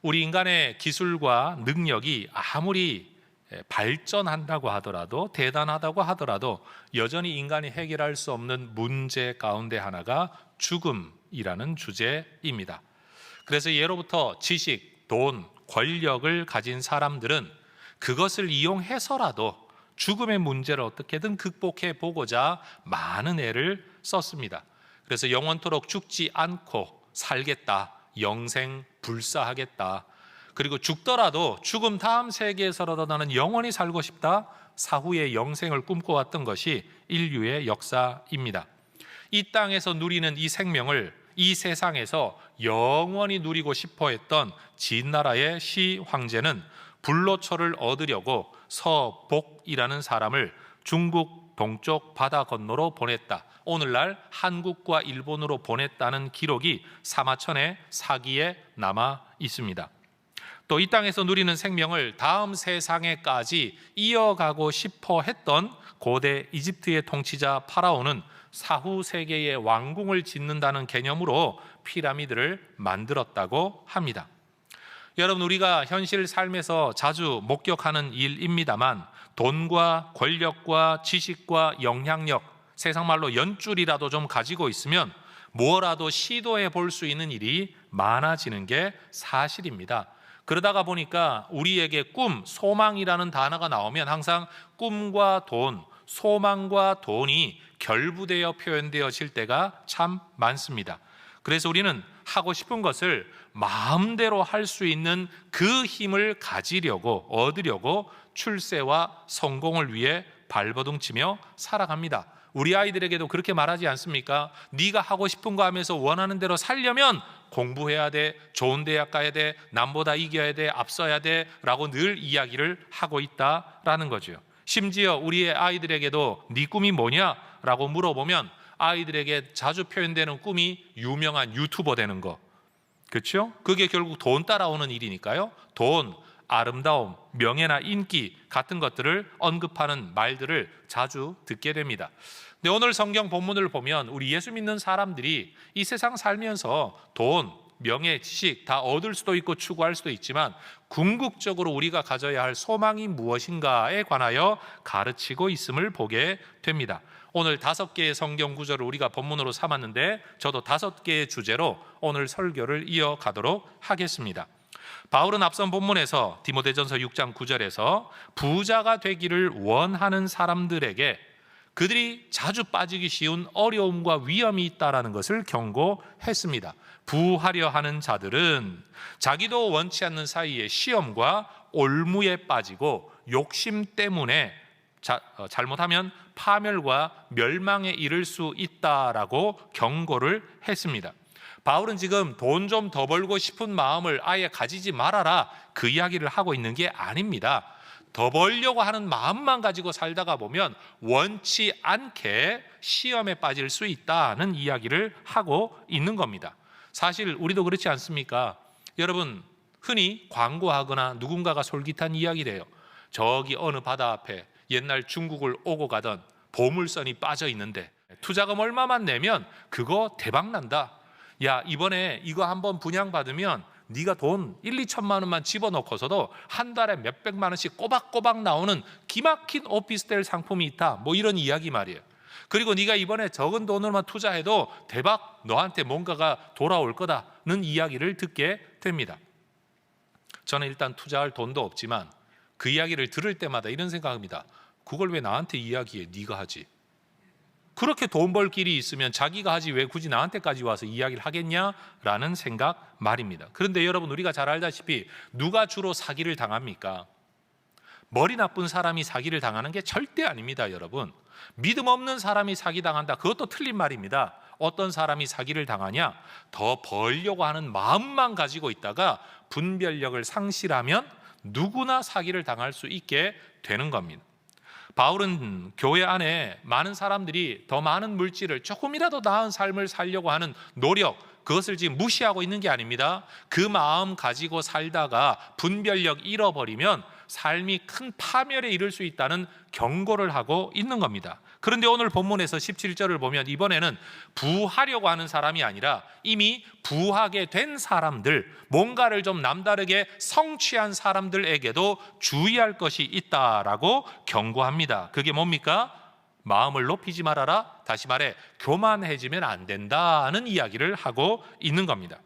우리 인간의 기술과 능력이 아무리 발전한다고 하더라도, 대단하다고 하더라도 여전히 인간이 해결할 수 없는 문제 가운데 하나가 죽음이라는 주제입니다. 그래서 예로부터 지식, 돈, 권력을 가진 사람들은 그것을 이용해서라도 죽음의 문제를 어떻게든 극복해 보고자 많은 애를 썼습니다. 그래서 영원토록 죽지 않고 살겠다, 영생 불사하겠다, 그리고 죽더라도 죽음 다음 세계에서라도 나는 영원히 살고 싶다, 사후의 영생을 꿈꿔왔던 것이 인류의 역사입니다. 이 땅에서 누리는 이 생명을 이 세상에서 영원히 누리고 싶어 했던 진나라의 시 황제는 불로초를 얻으려고 서복이라는 사람을 중국 동쪽 바다 건너로 보냈다. 오늘날 한국과 일본으로 보냈다는 기록이 사마천의 사기에 남아 있습니다. 또 이 땅에서 누리는 생명을 다음 세상에까지 이어가고 싶어 했던 고대 이집트의 통치자 파라오는 사후 세계의 왕궁을 짓는다는 개념으로 피라미드를 만들었다고 합니다. 여러분, 우리가 현실 삶에서 자주 목격하는 일입니다만 돈과 권력과 지식과 영향력, 세상 말로 연줄이라도 좀 가지고 있으면 뭐라도 시도해 볼 수 있는 일이 많아지는 게 사실입니다. 그러다가 보니까 우리에게 꿈, 소망이라는 단어가 나오면 항상 꿈과 돈, 소망과 돈이 결부되어 표현되어질 때가 참 많습니다. 그래서 우리는 하고 싶은 것을 마음대로 할 수 있는 그 힘을 가지려고, 얻으려고 출세와 성공을 위해 발버둥치며 살아갑니다. 우리 아이들에게도 그렇게 말하지 않습니까? 네가 하고 싶은 거 하면서 원하는 대로 살려면 공부해야 돼, 좋은 대학 가야 돼, 남보다 이겨야 돼, 앞서야 돼 라고 늘 이야기를 하고 있다라는 거죠. 심지어 우리의 아이들에게도 네 꿈이 뭐냐? 라고 물어보면 아이들에게 자주 표현되는 꿈이 유명한 유튜버 되는 거, 그렇죠? 그게 결국 돈 따라오는 일이니까요. 돈, 아름다움, 명예나 인기 같은 것들을 언급하는 말들을 자주 듣게 됩니다. 근데 오늘 성경 본문을 보면 우리 예수 믿는 사람들이 이 세상 살면서 돈, 명예, 지식 다 얻을 수도 있고 추구할 수도 있지만 궁극적으로 우리가 가져야 할 소망이 무엇인가에 관하여 가르치고 있음을 보게 됩니다. 오늘 5개의 성경 구절을 우리가 본문으로 삼았는데 저도 5개의 주제로 오늘 설교를 이어가도록 하겠습니다. 바울은 앞선 본문에서 디모데전서 6장 9절에서 부자가 되기를 원하는 사람들에게 그들이 자주 빠지기 쉬운 어려움과 위험이 있다는 것을 경고했습니다. 부하려 하는 자들은 자기도 원치 않는 사이에 시험과 올무에 빠지고 욕심 때문에 잘못하면 파멸과 멸망에 이를 수 있다라고 경고를 했습니다. 바울은 지금 돈 좀 더 벌고 싶은 마음을 아예 가지지 말아라, 그 이야기를 하고 있는 게 아닙니다. 더 벌려고 하는 마음만 가지고 살다가 보면 원치 않게 시험에 빠질 수 있다는 이야기를 하고 있는 겁니다. 사실 우리도 그렇지 않습니까? 여러분, 흔히 광고하거나 누군가가 솔깃한 이야기를 해요. 저기 어느 바다 앞에 옛날 중국을 오고 가던 보물선이 빠져 있는데 투자금 얼마만 내면 그거 대박 난다. 야, 이번에 이거 한번 분양받으면 네가 돈 1, 2천만 원만 집어넣고서도 한 달에 몇백만 원씩 꼬박꼬박 나오는 기막힌 오피스텔 상품이 있다, 뭐 이런 이야기 말이에요. 그리고 네가 이번에 적은 돈으로만 투자해도 대박, 너한테 뭔가가 돌아올 거다는 이야기를 듣게 됩니다. 저는 일단 투자할 돈도 없지만 그 이야기를 들을 때마다 이런 생각합니다. 그걸 왜 나한테 이야기해? 네가 하지. 그렇게 돈 벌 길이 있으면 자기가 하지 왜 굳이 나한테까지 와서 이야기를 하겠냐라는 생각 말입니다. 그런데 여러분, 우리가 잘 알다시피 누가 주로 사기를 당합니까? 머리 나쁜 사람이 사기를 당하는 게 절대 아닙니다. 여러분, 믿음 없는 사람이 사기당한다, 그것도 틀린 말입니다. 어떤 사람이 사기를 당하냐? 더 벌려고 하는 마음만 가지고 있다가 분별력을 상실하면 누구나 사기를 당할 수 있게 되는 겁니다. 바울은 교회 안에 많은 사람들이 더 많은 물질을, 조금이라도 나은 삶을 살려고 하는 노력, 그것을 지금 무시하고 있는 게 아닙니다. 그 마음 가지고 살다가 분별력 잃어버리면 삶이 큰 파멸에 이를 수 있다는 경고를 하고 있는 겁니다. 그런데 오늘 본문에서 17절을 보면 이번에는 부하려고 하는 사람이 아니라 이미 부하게 된 사람들, 뭔가를 좀 남다르게 성취한 사람들에게도 주의할 것이 있다라고 경고합니다. 그게 뭡니까? 마음을 높이지 말아라. 다시 말해 교만해지면 안 된다는 이야기를 하고 있는 겁니다.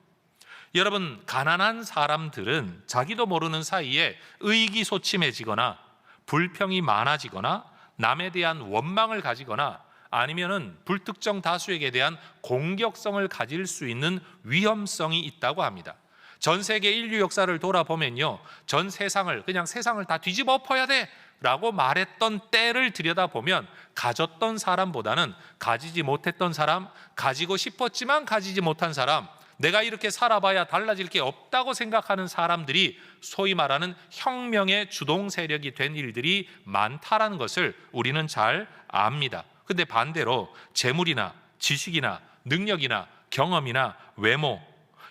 여러분, 가난한 사람들은 자기도 모르는 사이에 의기소침해지거나 불평이 많아지거나 남에 대한 원망을 가지거나 아니면은 불특정 다수에게 대한 공격성을 가질 수 있는 위험성이 있다고 합니다. 전 세계 인류 역사를 돌아보면요, 전 세상을 그냥 세상을 다 뒤집어 엎어야 돼 라고 말했던 때를 들여다보면 가졌던 사람보다는 가지지 못했던 사람, 가지고 싶었지만 가지지 못한 사람, 내가 이렇게 살아봐야 달라질 게 없다고 생각하는 사람들이 소위 말하는 혁명의 주동 세력이 된 일들이 많다라는 것을 우리는 잘 압니다. 근데 반대로 재물이나 지식이나 능력이나 경험이나 외모,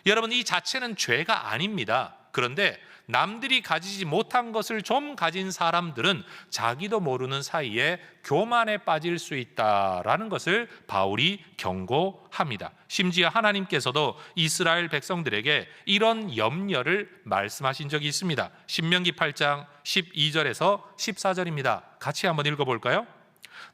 여러분 이 자체는 죄가 아닙니다. 그런데 남들이 가지지 못한 것을 좀 가진 사람들은 자기도 모르는 사이에 교만에 빠질 수 있다라는 것을 바울이 경고합니다. 심지어 하나님께서도 이스라엘 백성들에게 이런 염려를 말씀하신 적이 있습니다. 신명기 8장 12절에서 14절입니다. 같이 한번 읽어볼까요?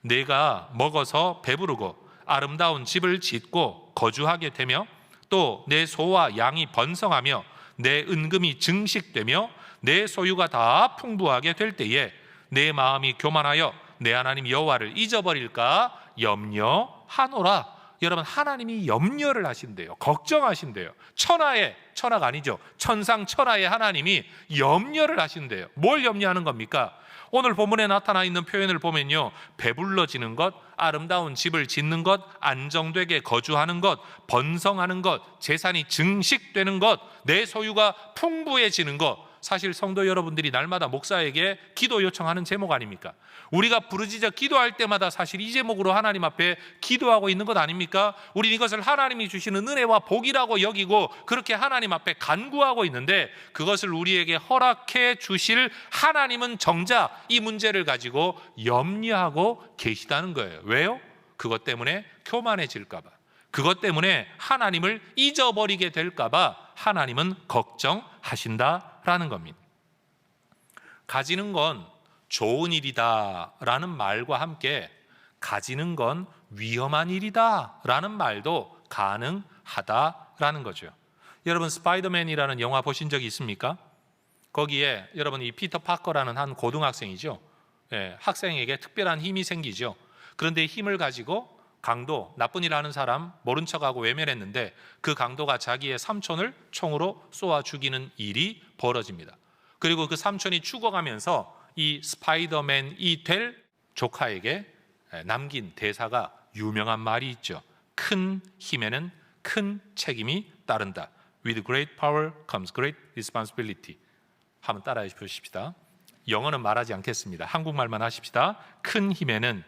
내가 먹어서 배부르고 아름다운 집을 짓고 거주하게 되며 또 내 소와 양이 번성하며 내 은금이 증식되며 내 소유가 다 풍부하게 될 때에 내 마음이 교만하여 내 하나님 여호와를 잊어버릴까 염려하노라. 여러분, 하나님이 염려를 하신대요. 걱정하신대요. 천하가 아니죠, 천상천하의 하나님이 염려를 하신대요. 뭘 염려하는 겁니까? 오늘 본문에 나타나 있는 표현을 보면요, 배불러지는 것, 아름다운 집을 짓는 것, 안정되게 거주하는 것, 번성하는 것, 재산이 증식되는 것, 내 소유가 풍부해지는 것. 사실 성도 여러분들이 날마다 목사에게 기도 요청하는 제목 아닙니까? 우리가 부르짖어 기도할 때마다 사실 이 제목으로 하나님 앞에 기도하고 있는 것 아닙니까? 우리는 이것을 하나님이 주시는 은혜와 복이라고 여기고 그렇게 하나님 앞에 간구하고 있는데, 그것을 우리에게 허락해 주실 하나님은 정작 이 문제를 가지고 염려하고 계시다는 거예요. 왜요? 그것 때문에 교만해질까 봐, 그것 때문에 하나님을 잊어버리게 될까 봐 하나님은 걱정하신다라는 겁니다. 가지는 건 좋은 일이다 라는 말과 함께 가지는 건 위험한 일이다 라는 말도 가능하다라는 거죠. 여러분, 스파이더맨이라는 영화 보신 적이 있습니까? 거기에 여러분 이 피터 파커라는 한 고등학생이죠. 학생에게 특별한 힘이 생기죠. 그런데 힘을 가지고 강도, 나쁜 일 하는 사람 모른 척하고 외면했는데 그 강도가 자기의 삼촌을 총으로 쏘아 죽이는 일이 벌어집니다. 그리고 그 삼촌이 죽어가면서 이 스파이더맨이 될 조카에게 남긴 대사가 유명한 말이 있죠. 큰 힘에는 큰 책임이 따른다. With great power comes great responsibility. 한번 따라해 보십시다. 영어는 말하지 않겠습니다. 한국말만 하십시다. 큰 힘에는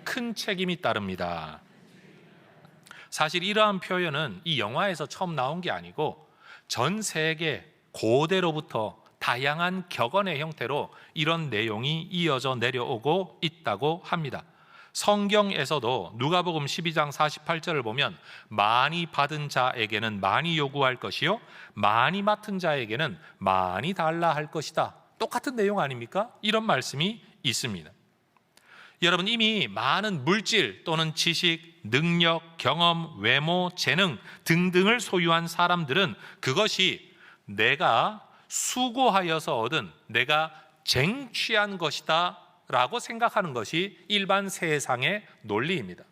큰 책임이 따릅니다. 사실 이러한 표현은 이 영화에서 처음 나온 게 아니고 전 세계 고대로부터 다양한 격언의 형태로 이런 내용이 이어져 내려오고 있다고 합니다. 성경에서도 누가복음 12장 48절을 보면 많이 받은 자에게는 많이 요구할 것이요 많이 맡은 자에게는 많이 달라 할 것이다. 똑같은 내용 아닙니까? 이런 말씀이 있습니다. 여러분, 이미 많은 물질 또는 지식, 능력, 경험, 외모, 재능 등등을 소유한 사람들은 그것이 내가 수고하여서 얻은, 내가 쟁취한 것이다 라고 생각하는 것이 일반 세상의 논리입니다.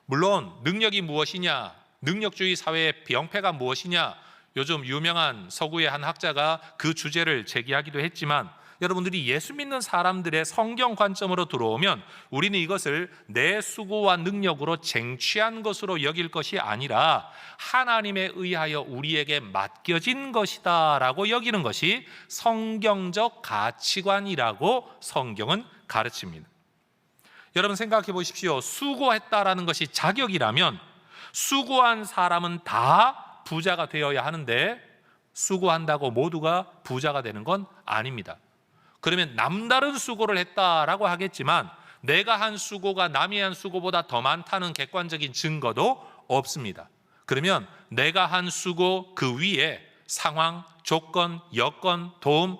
물론 능력이 무엇이냐, 능력주의 사회의 병폐가 무엇이냐, 요즘 유명한 서구의 한 학자가 그 주제를 제기하기도 했지만, 여러분들이 예수 믿는 사람들의 성경 관점으로 들어오면 우리는 이것을 내 수고와 능력으로 쟁취한 것으로 여길 것이 아니라 하나님에 의하여 우리에게 맡겨진 것이다 라고 여기는 것이 성경적 가치관이라고 성경은 가르칩니다. 여러분 생각해 보십시오. 수고했다라는 것이 자격이라면 수고한 사람은 다 부자가 되어야 하는데 수고한다고 모두가 부자가 되는 건 아닙니다. 그러면 남다른 수고를 했다라고 하겠지만 내가 한 수고가 남이 한 수고보다 더 많다는 객관적인 증거도 없습니다. 그러면 내가 한 수고 그 위에 상황, 조건, 여건, 도움,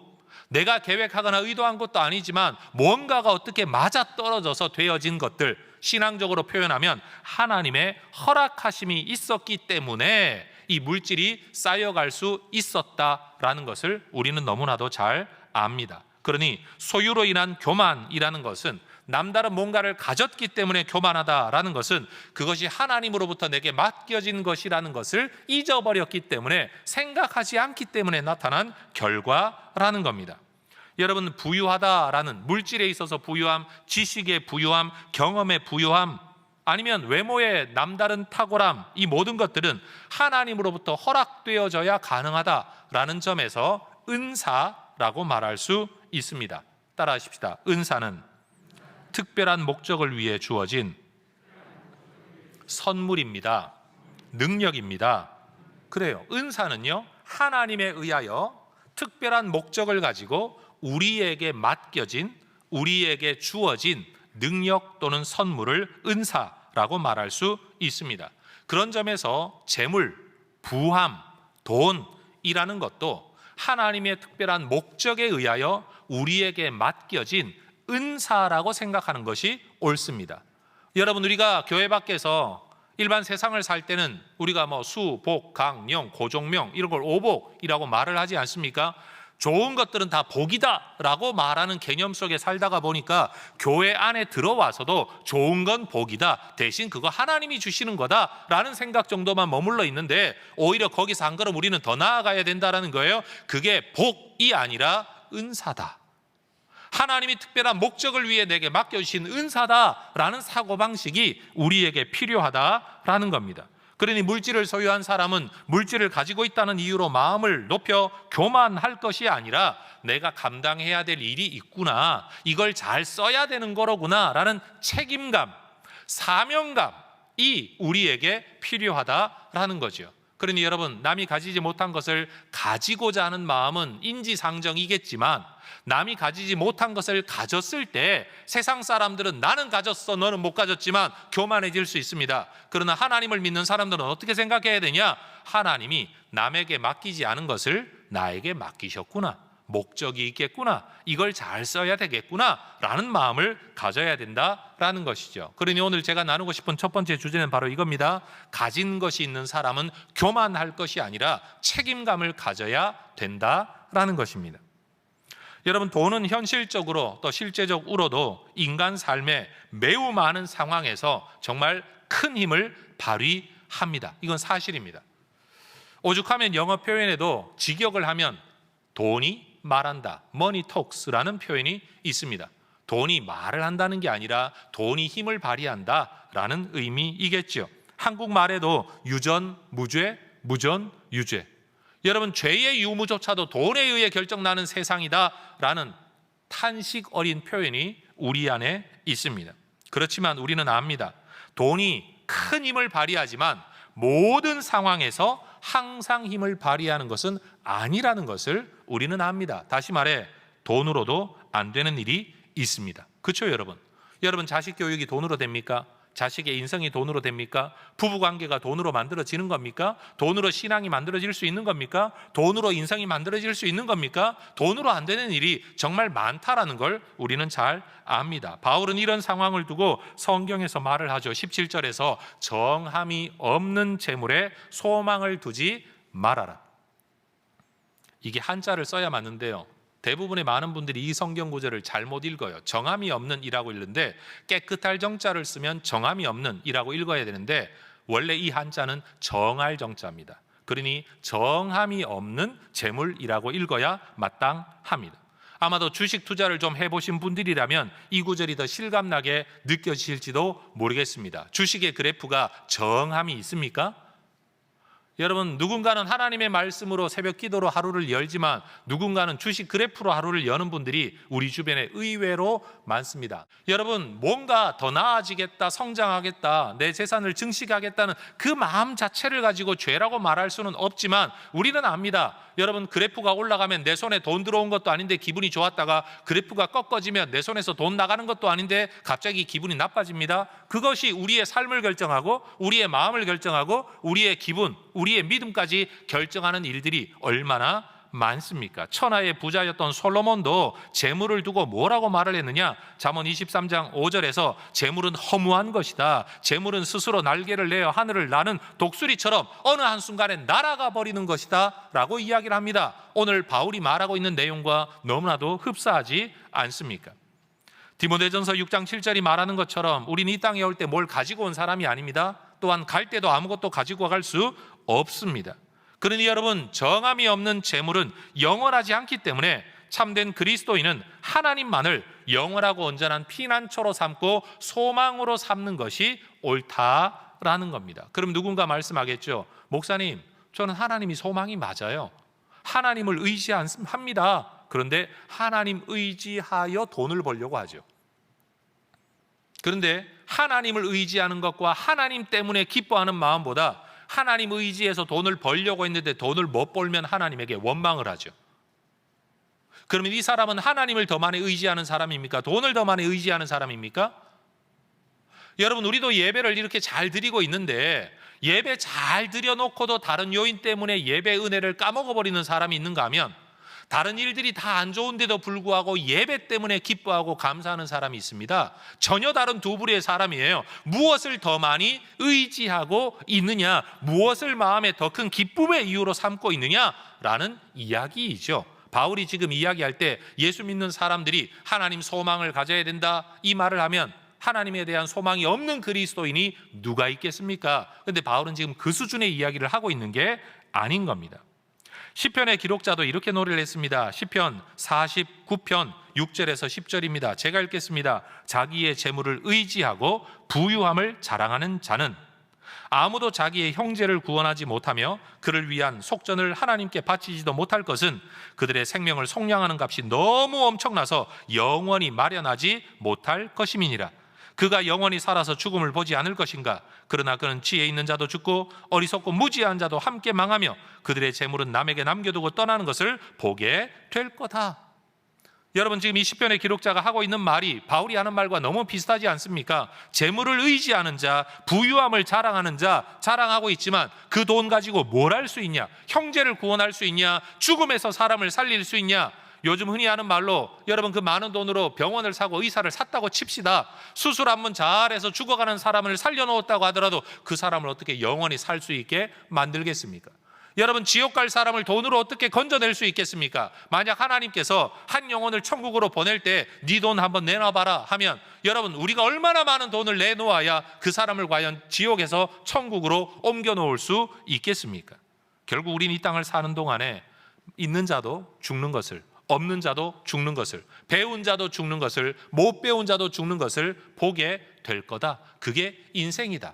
내가 계획하거나 의도한 것도 아니지만 뭔가가 어떻게 맞아떨어져서 되어진 것들, 신앙적으로 표현하면 하나님의 허락하심이 있었기 때문에 이 물질이 쌓여갈 수 있었다라는 것을 우리는 너무나도 잘 압니다. 그러니 소유로 인한 교만이라는 것은 남다른 뭔가를 가졌기 때문에 교만하다라는 것은 그것이 하나님으로부터 내게 맡겨진 것이라는 것을 잊어버렸기 때문에, 생각하지 않기 때문에 나타난 결과라는 겁니다. 여러분, 부유하다라는 물질에 있어서 부유함, 지식의 부유함, 경험의 부유함, 아니면 외모의 남다른 탁월함, 이 모든 것들은 하나님으로부터 허락되어져야 가능하다라는 점에서 은사라고 말할 수 있습니다. 따라하십시다. 은사는 특별한 목적을 위해 주어진 선물입니다. 능력입니다. 그래요. 은사는요, 하나님에 의하여 특별한 목적을 가지고 우리에게 맡겨진, 우리에게 주어진 능력 또는 선물을 은사라고 말할 수 있습니다. 그런 점에서 재물, 부함, 돈이라는 것도 하나님의 특별한 목적에 의하여 우리에게 맡겨진 은사라고 생각하는 것이 옳습니다. 여러분, 우리가 교회 밖에서 일반 세상을 살 때는 우리가 수, 복, 강, 령, 고종명 이런 걸 오복이라고 말을 하지 않습니까? 좋은 것들은 다 복이다 라고 말하는 개념 속에 살다가 보니까 교회 안에 들어와서도 좋은 건 복이다, 대신 그거 하나님이 주시는 거다 라는 생각 정도만 머물러 있는데, 오히려 거기서 한 걸음 우리는 더 나아가야 된다는 거예요. 그게 복이 아니라 은사다, 하나님이 특별한 목적을 위해 내게 맡겨주신 은사다라는 사고방식이 우리에게 필요하다라는 겁니다. 그러니 물질을 소유한 사람은 물질을 가지고 있다는 이유로 마음을 높여 교만할 것이 아니라 내가 감당해야 될 일이 있구나, 이걸 잘 써야 되는 거로구나 라는 책임감, 사명감이 우리에게 필요하다라는 거죠. 그러니 여러분, 남이 가지지 못한 것을 가지고자 하는 마음은 인지상정이겠지만, 남이 가지지 못한 것을 가졌을 때 세상 사람들은 나는 가졌어, 너는 못 가졌지만 교만해질 수 있습니다. 그러나 하나님을 믿는 사람들은 어떻게 생각해야 되냐? 하나님이 남에게 맡기지 않은 것을 나에게 맡기셨구나, 목적이 있겠구나, 이걸 잘 써야 되겠구나 라는 마음을 가져야 된다라는 것이죠. 그러니 오늘 제가 나누고 싶은 첫 번째 주제는 바로 이겁니다. 가진 것이 있는 사람은 교만할 것이 아니라 책임감을 가져야 된다라는 것입니다. 여러분, 돈은 현실적으로 또 실제적으로도 인간 삶에 매우 많은 상황에서 정말 큰 힘을 발휘합니다. 이건 사실입니다. 오죽하면 영어 표현에도 직역을 하면 돈이 말한다, money talks라는 표현이 있습니다. 돈이 말을 한다는 게 아니라 돈이 힘을 발휘한다라는 의미이겠죠. 한국말에도 유전, 무죄, 무전, 유죄. 여러분, 죄의 유무조차도 돈에 의해 결정나는 세상이다라는 탄식 어린 표현이 우리 안에 있습니다. 그렇지만 우리는 압니다. 돈이 큰 힘을 발휘하지만 모든 상황에서 항상 힘을 발휘하는 것은 아니라는 것을 우리는 압니다. 다시 말해, 돈으로도 안 되는 일이 있습니다. 그렇죠, 여러분? 여러분, 자식 교육이 돈으로 됩니까? 자식의 인성이 돈으로 됩니까? 부부관계가 돈으로 만들어지는 겁니까? 돈으로 신앙이 만들어질 수 있는 겁니까? 돈으로 인성이 만들어질 수 있는 겁니까? 돈으로 안 되는 일이 정말 많다라는 걸 우리는 잘 압니다. 바울은 이런 상황을 두고 성경에서 말을 하죠. 17절에서 정함이 없는 재물에 소망을 두지 말아라. 이게 한자를 써야 맞는데요, 대부분의 많은 분들이 이 성경 구절을 잘못 읽어요. 정함이 없는 이라고 읽는데, 깨끗할 정자를 쓰면 정함이 없는 이라고 읽어야 되는데, 원래 이 한자는 정할 정자입니다. 그러니 정함이 없는 재물이라고 읽어야 마땅합니다. 아마도 주식 투자를 좀 해보신 분들이라면 이 구절이 더 실감나게 느껴지실지도 모르겠습니다. 주식의 그래프가 정함이 있습니까? 여러분, 누군가는 하나님의 말씀으로 새벽 기도로 하루를 열지만 누군가는 주식 그래프로 하루를 여는 분들이 우리 주변에 의외로 많습니다. 여러분, 뭔가 더 나아지겠다, 성장하겠다, 내 재산을 증식하겠다는 그 마음 자체를 가지고 죄라고 말할 수는 없지만 우리는 압니다. 여러분, 그래프가 올라가면 내 손에 돈 들어온 것도 아닌데 기분이 좋았다가 그래프가 꺾어지면 내 손에서 돈 나가는 것도 아닌데 갑자기 기분이 나빠집니다. 그것이 우리의 삶을 결정하고 우리의 마음을 결정하고 우리의 기분, 우리의 믿음까지 결정하는 일들이 얼마나 많습니까? 천하의 부자였던 솔로몬도 재물을 두고 뭐라고 말을 했느냐? 잠언 23장 5절에서 재물은 허무한 것이다. 재물은 스스로 날개를 내어 하늘을 나는 독수리처럼 어느 한순간에 날아가 버리는 것이다 라고 이야기를 합니다. 오늘 바울이 말하고 있는 내용과 너무나도 흡사하지 않습니까? 디모데전서 6장 7절이 말하는 것처럼 우리는 이 땅에 올 때 뭘 가지고 온 사람이 아닙니다. 또한 갈 때도 아무것도 가지고 갈 수 없습니다. 그러니 여러분, 정함이 없는 재물은 영원하지 않기 때문에 참된 그리스도인은 하나님만을 영원하고 온전한 피난처로 삼고 소망으로 삼는 것이 옳다라는 겁니다. 그럼 누군가 말씀하겠죠. 목사님, 저는 하나님이 소망이 맞아요. 하나님을 의지합니다. 그런데 하나님 의지하여 돈을 벌려고 하죠. 그런데 하나님을 의지하는 것과 하나님 때문에 기뻐하는 마음보다 하나님 의지해서 돈을 벌려고 했는데 돈을 못 벌면 하나님에게 원망을 하죠. 그러면 이 사람은 하나님을 더 많이 의지하는 사람입니까? 돈을 더 많이 의지하는 사람입니까? 여러분, 우리도 예배를 이렇게 잘 드리고 있는데 예배 잘 드려놓고도 다른 요인 때문에 예배 은혜를 까먹어버리는 사람이 있는가 하면 다른 일들이 다 안 좋은데도 불구하고 예배 때문에 기뻐하고 감사하는 사람이 있습니다. 전혀 다른 두 부류의 사람이에요. 무엇을 더 많이 의지하고 있느냐, 무엇을 마음에 더 큰 기쁨의 이유로 삼고 있느냐라는 이야기이죠. 바울이 지금 이야기할 때 예수 믿는 사람들이 하나님 소망을 가져야 된다 이 말을 하면 하나님에 대한 소망이 없는 그리스도인이 누가 있겠습니까? 그런데 바울은 지금 그 수준의 이야기를 하고 있는 게 아닌 겁니다. 시편의 기록자도 이렇게 노래를 했습니다. 시편 49편 6절에서 10절입니다. 제가 읽겠습니다. 자기의 재물을 의지하고 부유함을 자랑하는 자는 아무도 자기의 형제를 구원하지 못하며 그를 위한 속전을 하나님께 바치지도 못할 것은 그들의 생명을 속량하는 값이 너무 엄청나서 영원히 마련하지 못할 것임이니라. 그가 영원히 살아서 죽음을 보지 않을 것인가? 그러나 그는 지혜 있는 자도 죽고 어리석고 무지한 자도 함께 망하며 그들의 재물은 남에게 남겨두고 떠나는 것을 보게 될 거다. 여러분, 지금 이 시편의 기록자가 하고 있는 말이 바울이 하는 말과 너무 비슷하지 않습니까? 재물을 의지하는 자, 부유함을 자랑하는 자, 자랑하고 있지만 그 돈 가지고 뭘 할 수 있냐? 형제를 구원할 수 있냐? 죽음에서 사람을 살릴 수 있냐? 요즘 흔히 하는 말로 여러분, 그 많은 돈으로 병원을 사고 의사를 샀다고 칩시다. 수술 한 번 잘해서 죽어가는 사람을 살려놓았다고 하더라도 그 사람을 어떻게 영원히 살 수 있게 만들겠습니까? 여러분, 지옥 갈 사람을 돈으로 어떻게 건져낼 수 있겠습니까? 만약 하나님께서 한 영혼을 천국으로 보낼 때 네 돈 한번 내놔봐라 하면 여러분, 우리가 얼마나 많은 돈을 내놓아야 그 사람을 과연 지옥에서 천국으로 옮겨놓을 수 있겠습니까? 결국 우리는 이 땅을 사는 동안에 있는 자도 죽는 것을, 없는 자도 죽는 것을, 배운 자도 죽는 것을, 못 배운 자도 죽는 것을 보게 될 거다. 그게 인생이다.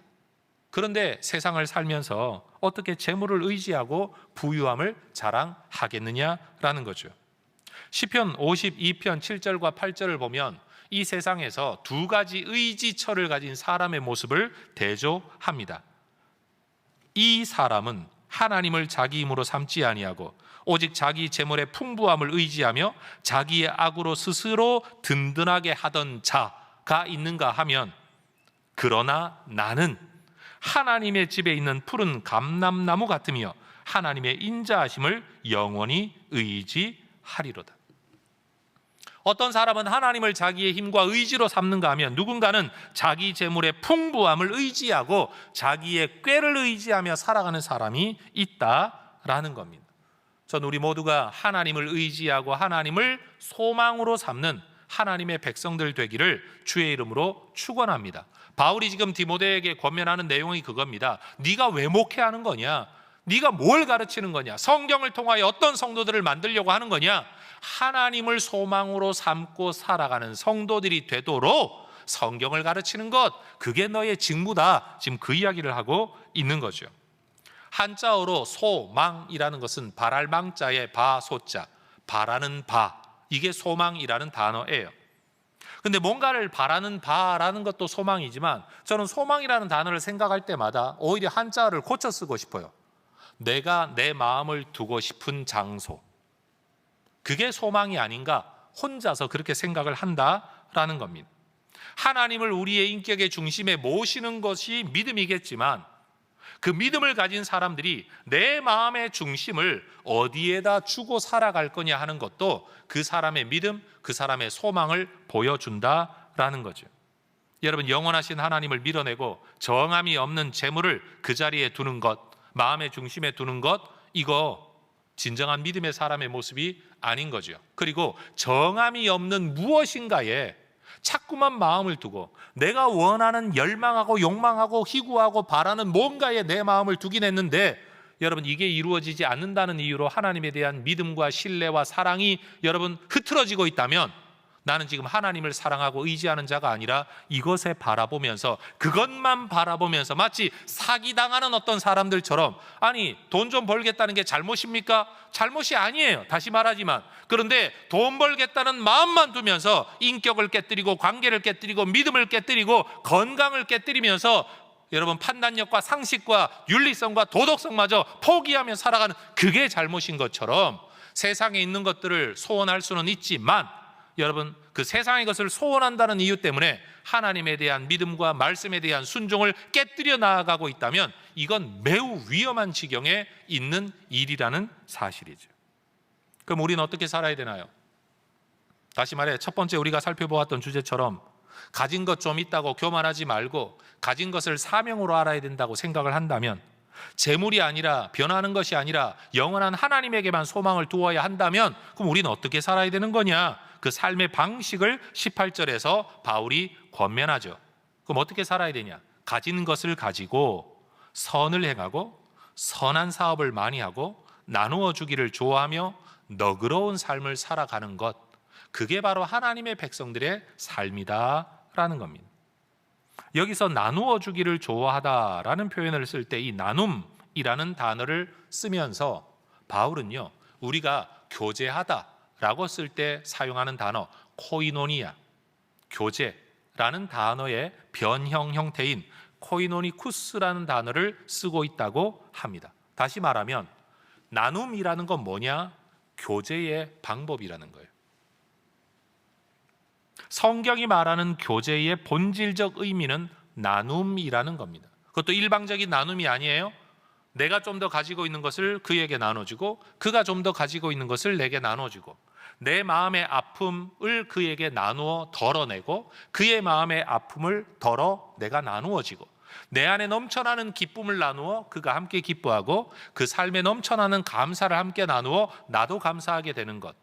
그런데 세상을 살면서 어떻게 재물을 의지하고 부유함을 자랑하겠느냐라는 거죠. 시편 52편 7절과 8절을 보면 이 세상에서 두 가지 의지처를 가진 사람의 모습을 대조합니다. 이 사람은 하나님을 자기 힘으로 삼지 아니하고 오직 자기 재물의 풍부함을 의지하며 자기의 악으로 스스로 든든하게 하던 자가 있는가 하면, 그러나 나는 하나님의 집에 있는 푸른 감람나무 같으며 하나님의 인자하심을 영원히 의지하리로다. 어떤 사람은 하나님을 자기의 힘과 의지로 삼는가 하면 누군가는 자기 재물의 풍부함을 의지하고 자기의 꾀를 의지하며 살아가는 사람이 있다라는 겁니다. 전 우리 모두가 하나님을 의지하고 하나님을 소망으로 삼는 하나님의 백성들 되기를 주의 이름으로 축원합니다. 바울이 지금 디모데에게 권면하는 내용이 그겁니다. 네가 왜 목회하는 거냐? 네가 뭘 가르치는 거냐? 성경을 통하여 어떤 성도들을 만들려고 하는 거냐? 하나님을 소망으로 삼고 살아가는 성도들이 되도록 성경을 가르치는 것, 그게 너의 직무다. 지금 그 이야기를 하고 있는 거죠. 한자어로 소망이라는 것은 바랄 망자의 바 소자, 바라는 바, 이게 소망이라는 단어예요. 근데 뭔가를 바라는 바라는 것도 소망이지만 저는 소망이라는 단어를 생각할 때마다 오히려 한자어를 고쳐 쓰고 싶어요. 내가 내 마음을 두고 싶은 장소, 그게 소망이 아닌가, 혼자서 그렇게 생각을 한다라는 겁니다. 하나님을 우리의 인격의 중심에 모시는 것이 믿음이겠지만 그 믿음을 가진 사람들이 내 마음의 중심을 어디에다 주고 살아갈 거냐 하는 것도 그 사람의 믿음, 그 사람의 소망을 보여준다라는 거죠. 여러분, 영원하신 하나님을 밀어내고 정함이 없는 재물을 그 자리에 두는 것, 마음의 중심에 두는 것, 이거 진정한 믿음의 사람의 모습이 아닌 거죠. 그리고 정함이 없는 무엇인가에 자꾸만 마음을 두고 내가 원하는, 열망하고 욕망하고 희구하고 바라는 뭔가에 내 마음을 두긴 했는데 여러분, 이게 이루어지지 않는다는 이유로 하나님에 대한 믿음과 신뢰와 사랑이 여러분 흐트러지고 있다면 나는 지금 하나님을 사랑하고 의지하는 자가 아니라 이것에 바라보면서, 그것만 바라보면서 마치 사기당하는 어떤 사람들처럼, 아니 돈 좀 벌겠다는 게 잘못입니까? 잘못이 아니에요. 다시 말하지만. 그런데 돈 벌겠다는 마음만 두면서 인격을 깨뜨리고 관계를 깨뜨리고 믿음을 깨뜨리고 건강을 깨뜨리면서 여러분 판단력과 상식과 윤리성과 도덕성마저 포기하며 살아가는, 그게 잘못인 것처럼 세상에 있는 것들을 소원할 수는 있지만 여러분, 그 세상의 것을 소원한다는 이유 때문에 하나님에 대한 믿음과 말씀에 대한 순종을 깨뜨려 나아가고 있다면 이건 매우 위험한 지경에 있는 일이라는 사실이죠. 그럼 우리는 어떻게 살아야 되나요? 다시 말해, 첫 번째 우리가 살펴보았던 주제처럼 가진 것 좀 있다고 교만하지 말고 가진 것을 사명으로 알아야 된다고 생각을 한다면, 재물이 아니라, 변하는 것이 아니라 영원한 하나님에게만 소망을 두어야 한다면 그럼 우리는 어떻게 살아야 되는 거냐? 그 삶의 방식을 18절에서 바울이 권면하죠. 그럼 어떻게 살아야 되냐? 가진 것을 가지고 선을 행하고 선한 사업을 많이 하고 나누어 주기를 좋아하며 너그러운 삶을 살아가는 것, 그게 바로 하나님의 백성들의 삶이다라는 겁니다. 여기서 나누어 주기를 좋아하다라는 표현을 쓸 때 이 나눔이라는 단어를 쓰면서 바울은요, 우리가 교제하다라고 쓸 때 사용하는 단어 코이노니아, 교제라는 단어의 변형 형태인 코이노니쿠스라는 단어를 쓰고 있다고 합니다. 다시 말하면 나눔이라는 건 뭐냐? 교제의 방법이라는 거예요. 성경이 말하는 교제의 본질적 의미는 나눔이라는 겁니다. 그것도 일방적인 나눔이 아니에요. 내가 좀 더 가지고 있는 것을 그에게 나눠주고 그가 좀 더 가지고 있는 것을 내게 나눠주고, 내 마음의 아픔을 그에게 나누어 덜어내고 그의 마음의 아픔을 덜어 내가 나누어지고, 내 안에 넘쳐나는 기쁨을 나누어 그가 함께 기뻐하고 그 삶에 넘쳐나는 감사를 함께 나누어 나도 감사하게 되는 것,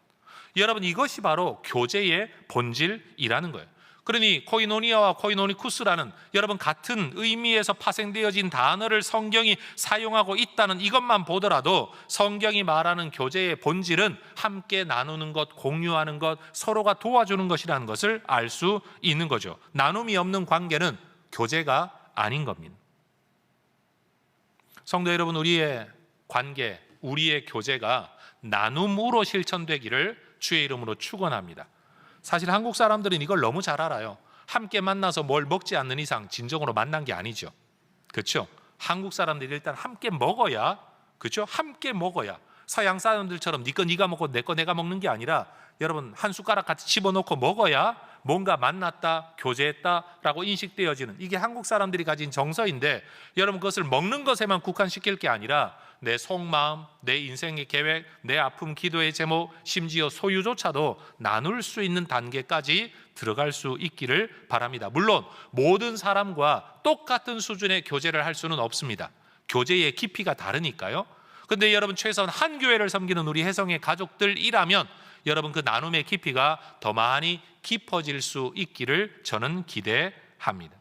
여러분 이것이 바로 교제의 본질이라는 거예요. 그러니 코이노니아와 코이노니쿠스라는 여러분 같은 의미에서 파생되어진 단어를 성경이 사용하고 있다는 이것만 보더라도 성경이 말하는 교제의 본질은 함께 나누는 것, 공유하는 것, 서로가 도와주는 것이라는 것을 알 수 있는 거죠. 나눔이 없는 관계는 교제가 아닌 겁니다. 성도 여러분, 우리의 관계, 우리의 교제가 나눔으로 실천되기를 주의 이름으로 축원합니다. 사실 한국 사람들은 이걸 너무 잘 알아요. 함께 만나서 뭘 먹지 않는 이상 진정으로 만난 게 아니죠. 그렇죠? 한국 사람들이 일단 함께 먹어야, 그렇죠? 함께 먹어야, 서양 사람들처럼 네 거 네가 먹고 내 거 내가 먹는 게 아니라 여러분 한 숟가락 같이 집어넣고 먹어야 뭔가 만났다, 교제했다라고 인식되어지는, 이게 한국 사람들이 가진 정서인데 여러분 그것을 먹는 것에만 국한시킬 게 아니라 내 속마음, 내 인생의 계획, 내 아픔, 기도의 제목, 심지어 소유조차도 나눌 수 있는 단계까지 들어갈 수 있기를 바랍니다. 물론 모든 사람과 똑같은 수준의 교제를 할 수는 없습니다. 교제의 깊이가 다르니까요. 근데 여러분 최소한 한 교회를 섬기는 우리 혜성의 가족들이라면 여러분 그 나눔의 깊이가 더 많이 깊어질 수 있기를 저는 기대합니다.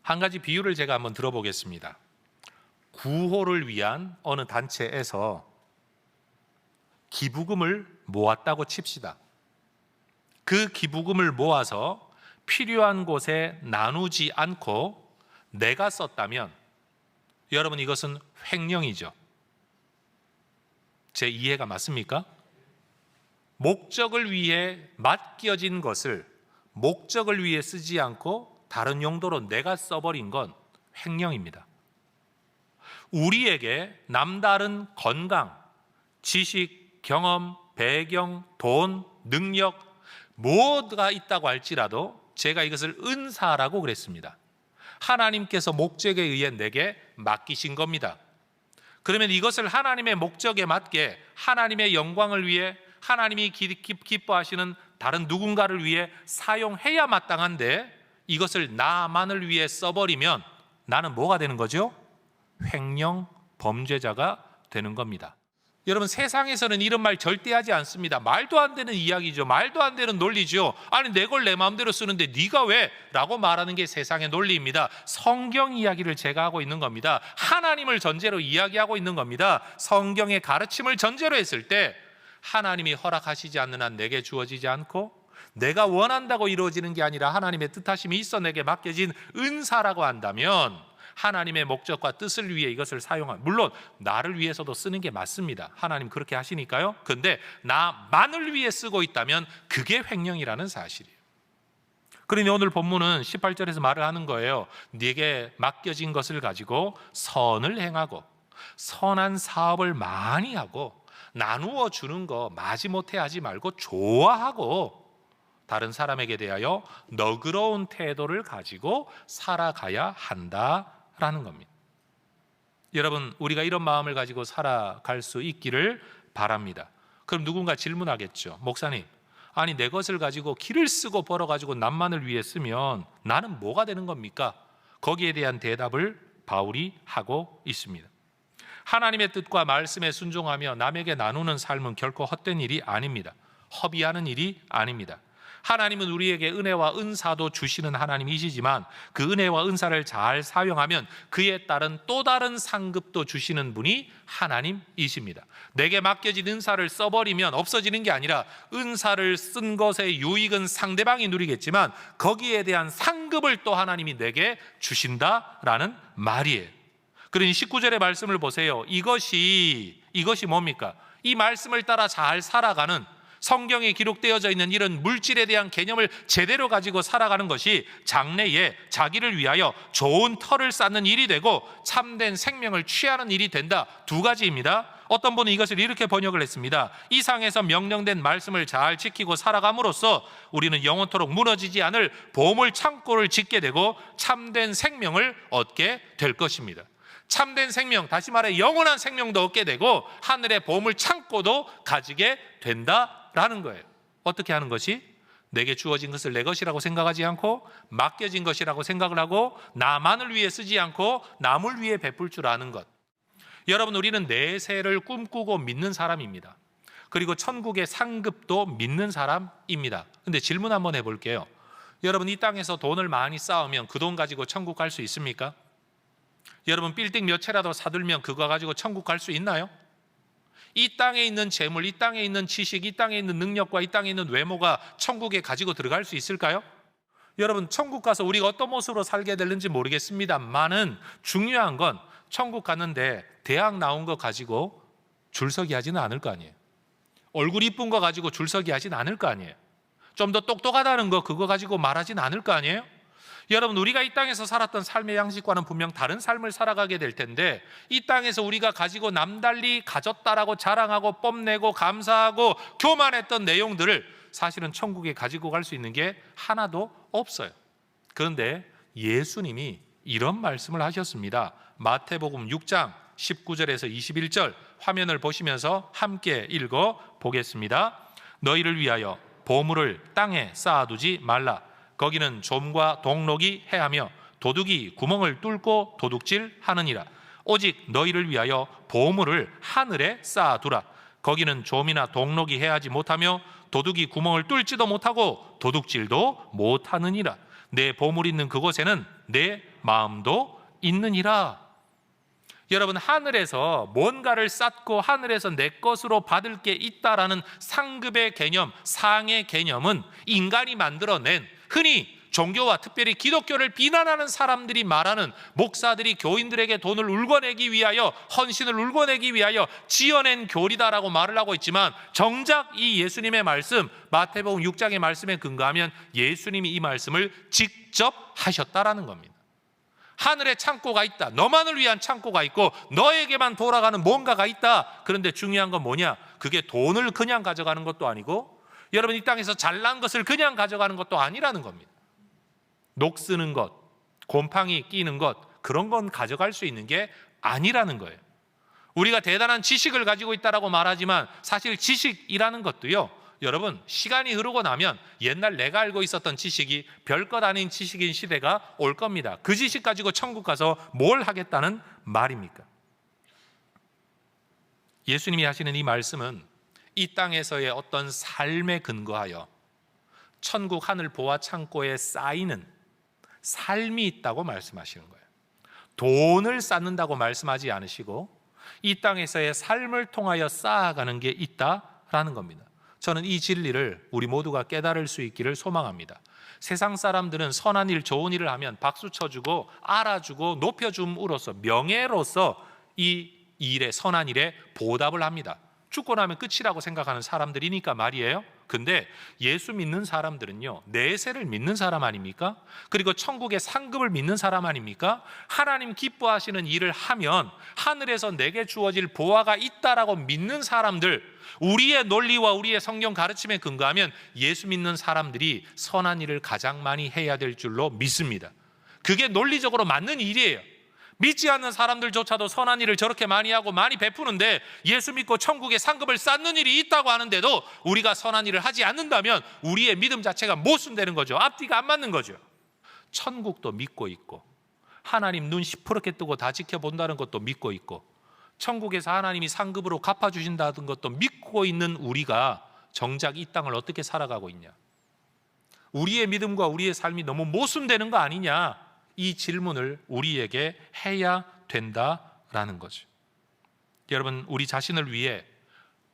한 가지 비유를 제가 한번 들어보겠습니다. 구호를 위한 어느 단체에서 기부금을 모았다고 칩시다. 그 기부금을 모아서 필요한 곳에 나누지 않고 내가 썼다면 여러분, 이것은 횡령이죠. 제 이해가 맞습니까? 목적을 위해 맡겨진 것을 목적을 위해 쓰지 않고 다른 용도로 내가 써버린 건 횡령입니다. 우리에게 남다른 건강, 지식, 경험, 배경, 돈, 능력 뭐가 있다고 할지라도 제가 이것을 은사라고 그랬습니다. 하나님께서 목적에 의해 내게 맡기신 겁니다. 그러면 이것을 하나님의 목적에 맞게 하나님의 영광을 위해 하나님이 기뻐하시는 다른 누군가를 위해 사용해야 마땅한데 이것을 나만을 위해 써버리면 나는 뭐가 되는 거죠? 횡령 범죄자가 되는 겁니다. 여러분, 세상에서는 이런 말 절대 하지 않습니다. 말도 안 되는 이야기죠. 말도 안 되는 논리죠. 아니, 내 걸 내 마음대로 쓰는데 네가 왜? 라고 말하는 게 세상의 논리입니다. 성경 이야기를 제가 하고 있는 겁니다. 하나님을 전제로 이야기하고 있는 겁니다. 성경의 가르침을 전제로 했을 때 하나님이 허락하시지 않는 한 내게 주어지지 않고 내가 원한다고 이루어지는 게 아니라 하나님의 뜻하심이 있어 내게 맡겨진 은사라고 한다면 하나님의 목적과 뜻을 위해 이것을 사용한, 물론 나를 위해서도 쓰는 게 맞습니다. 하나님 그렇게 하시니까요. 근데 나만을 위해 쓰고 있다면 그게 횡령이라는 사실이에요. 그러니 오늘 본문은 18절에서 말을 하는 거예요. 네게 맡겨진 것을 가지고 선을 행하고 선한 사업을 많이 하고 나누어 주는 거 마지못해 하지 말고 좋아하고 다른 사람에게 대하여 너그러운 태도를 가지고 살아가야 한다라는 겁니다. 여러분, 우리가 이런 마음을 가지고 살아갈 수 있기를 바랍니다. 그럼 누군가 질문하겠죠. 목사님, 아니 내 것을 가지고 기를 쓰고 벌어가지고 남만을 위해 쓰면 나는 뭐가 되는 겁니까? 거기에 대한 대답을 바울이 하고 있습니다. 하나님의 뜻과 말씀에 순종하며 남에게 나누는 삶은 결코 헛된 일이 아닙니다. 허비하는 일이 아닙니다. 하나님은 우리에게 은혜와 은사도 주시는 하나님이시지만 그 은혜와 은사를 잘 사용하면 그에 따른 또 다른 상급도 주시는 분이 하나님이십니다. 내게 맡겨진 은사를 써버리면 없어지는 게 아니라 은사를 쓴 것의 유익은 상대방이 누리겠지만 거기에 대한 상급을 또 하나님이 내게 주신다라는 말이에요. 그러니 19절의 말씀을 보세요. 이것이 뭡니까? 이 말씀을 따라 잘 살아가는, 성경에 기록되어져 있는 이런 물질에 대한 개념을 제대로 가지고 살아가는 것이 장래에 자기를 위하여 좋은 터를 쌓는 일이 되고 참된 생명을 취하는 일이 된다. 두 가지입니다. 어떤 분은 이것을 이렇게 번역을 했습니다. 이 상에서 명령된 말씀을 잘 지키고 살아감으로써 우리는 영원토록 무너지지 않을 보물 창고를 짓게 되고 참된 생명을 얻게 될 것입니다. 참된 생명, 다시 말해 영원한 생명도 얻게 되고 하늘의 보물 창고도 가지게 된다라는 거예요. 어떻게 하는 것이? 내게 주어진 것을 내 것이라고 생각하지 않고 맡겨진 것이라고 생각을 하고 나만을 위해 쓰지 않고 남을 위해 베풀 줄 아는 것. 여러분, 우리는 내세를 꿈꾸고 믿는 사람입니다. 그리고 천국의 상급도 믿는 사람입니다. 근데 질문 한번 해볼게요. 여러분, 이 땅에서 돈을 많이 쌓으면 그 돈 가지고 천국 갈 수 있습니까? 여러분, 빌딩 몇 채라도 사들면 그거 가지고 천국 갈 수 있나요? 이 땅에 있는 재물, 이 땅에 있는 지식, 이 땅에 있는 능력과 이 땅에 있는 외모가 천국에 가지고 들어갈 수 있을까요? 여러분, 천국 가서 우리가 어떤 모습으로 살게 될는지 모르겠습니다만은 중요한 건 천국 갔는데 대학 나온 거 가지고 줄서기 하지는 않을 거 아니에요. 얼굴 이쁜 거 가지고 줄서기 하지는 않을 거 아니에요. 좀 더 똑똑하다는 거 그거 가지고 말하지는 않을 거 아니에요. 여러분, 우리가 이 땅에서 살았던 삶의 양식과는 분명 다른 삶을 살아가게 될 텐데 이 땅에서 우리가 가지고 남달리 가졌다라고 자랑하고 뽐내고 감사하고 교만했던 내용들을 사실은 천국에 가지고 갈 수 있는 게 하나도 없어요. 그런데 예수님이 이런 말씀을 하셨습니다. 마태복음 6장 19절에서 21절 화면을 보시면서 함께 읽어 보겠습니다. 너희를 위하여 보물을 땅에 쌓아두지 말라. 거기는 좀과 동록이 해하며 도둑이 구멍을 뚫고 도둑질 하느니라. 오직 너희를 위하여 보물을 하늘에 쌓아두라. 거기는 좀이나 동록이 해하지 못하며 도둑이 구멍을 뚫지도 못하고 도둑질도 못하느니라. 내 보물 있는 그곳에는 내 마음도 있느니라. 여러분, 하늘에서 뭔가를 쌓고 하늘에서 내 것으로 받을 게 있다라는 상급의 개념, 상의 개념은 인간이 만들어낸 흔히 종교와 특별히 기독교를 비난하는 사람들이 말하는, 목사들이 교인들에게 돈을 울궈내기 위하여, 헌신을 울궈내기 위하여 지어낸 교리다라고 말을 하고 있지만, 정작 이 예수님의 말씀, 마태복음 6장의 말씀에 근거하면 예수님이 이 말씀을 직접 하셨다라는 겁니다. 하늘에 창고가 있다, 너만을 위한 창고가 있고 너에게만 돌아가는 뭔가가 있다. 그런데 중요한 건 뭐냐? 그게 돈을 그냥 가져가는 것도 아니고, 여러분 이 땅에서 잘난 것을 그냥 가져가는 것도 아니라는 겁니다. 녹 쓰는 것, 곰팡이 끼는 것, 그런 건 가져갈 수 있는 게 아니라는 거예요. 우리가 대단한 지식을 가지고 있다라고 말하지만 사실 지식이라는 것도요, 여러분 시간이 흐르고 나면 옛날 내가 알고 있었던 지식이 별것 아닌 지식인 시대가 올 겁니다. 그 지식 가지고 천국 가서 뭘 하겠다는 말입니까? 예수님이 하시는 이 말씀은 이 땅에서의 어떤 삶에 근거하여 천국 하늘 보화 창고에 쌓이는 삶이 있다고 말씀하시는 거예요. 돈을 쌓는다고 말씀하지 않으시고 이 땅에서의 삶을 통하여 쌓아가는 게 있다라는 겁니다. 저는 이 진리를 우리 모두가 깨달을 수 있기를 소망합니다. 세상 사람들은 선한 일, 좋은 일을 하면 박수 쳐주고 알아주고 높여줌으로써, 명예로서 이 일에, 선한 일에 보답을 합니다. 죽고 나면 끝이라고 생각하는 사람들이니까 말이에요. 근데 예수 믿는 사람들은요, 내세를 믿는 사람 아닙니까? 그리고 천국의 상급을 믿는 사람 아닙니까? 하나님 기뻐하시는 일을 하면 하늘에서 내게 주어질 보화가 있다라고 믿는 사람들, 우리의 논리와 우리의 성경 가르침에 근거하면 예수 믿는 사람들이 선한 일을 가장 많이 해야 될 줄로 믿습니다. 그게 논리적으로 맞는 일이에요. 믿지 않는 사람들조차도 선한 일을 저렇게 많이 하고 많이 베푸는데, 예수 믿고 천국의 상급을 쌓는 일이 있다고 하는데도 우리가 선한 일을 하지 않는다면 우리의 믿음 자체가 모순되는 거죠. 앞뒤가 안 맞는 거죠. 천국도 믿고 있고, 하나님 눈 시퍼렇게 뜨고 다 지켜본다는 것도 믿고 있고, 천국에서 하나님이 상급으로 갚아주신다는 것도 믿고 있는 우리가 정작 이 땅을 어떻게 살아가고 있냐? 우리의 믿음과 우리의 삶이 너무 모순되는 거 아니냐? 이 질문을 우리에게 해야 된다라는 거죠. 여러분, 우리 자신을 위해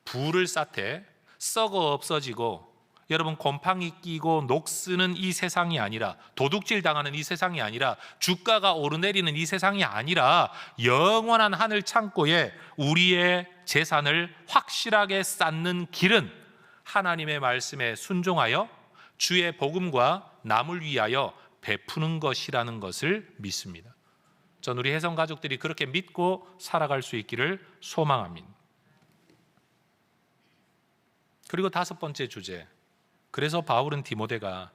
불을 쌓되 썩어 없어지고, 여러분 곰팡이 끼고 녹쓰는 이 세상이 아니라, 도둑질 당하는 이 세상이 아니라, 주가가 오르내리는 이 세상이 아니라 영원한 하늘 창고에 우리의 재산을 확실하게 쌓는 길은 하나님의 말씀에 순종하여 주의 복음과 남을 위하여 베푸는 것이라는 것을 믿습니다. 전 우리 혜성 가족들이 그렇게 믿고 살아갈 수 있기를 소망합니다. 그리고 다섯 번째 주제, 그래서 바울은 디모데가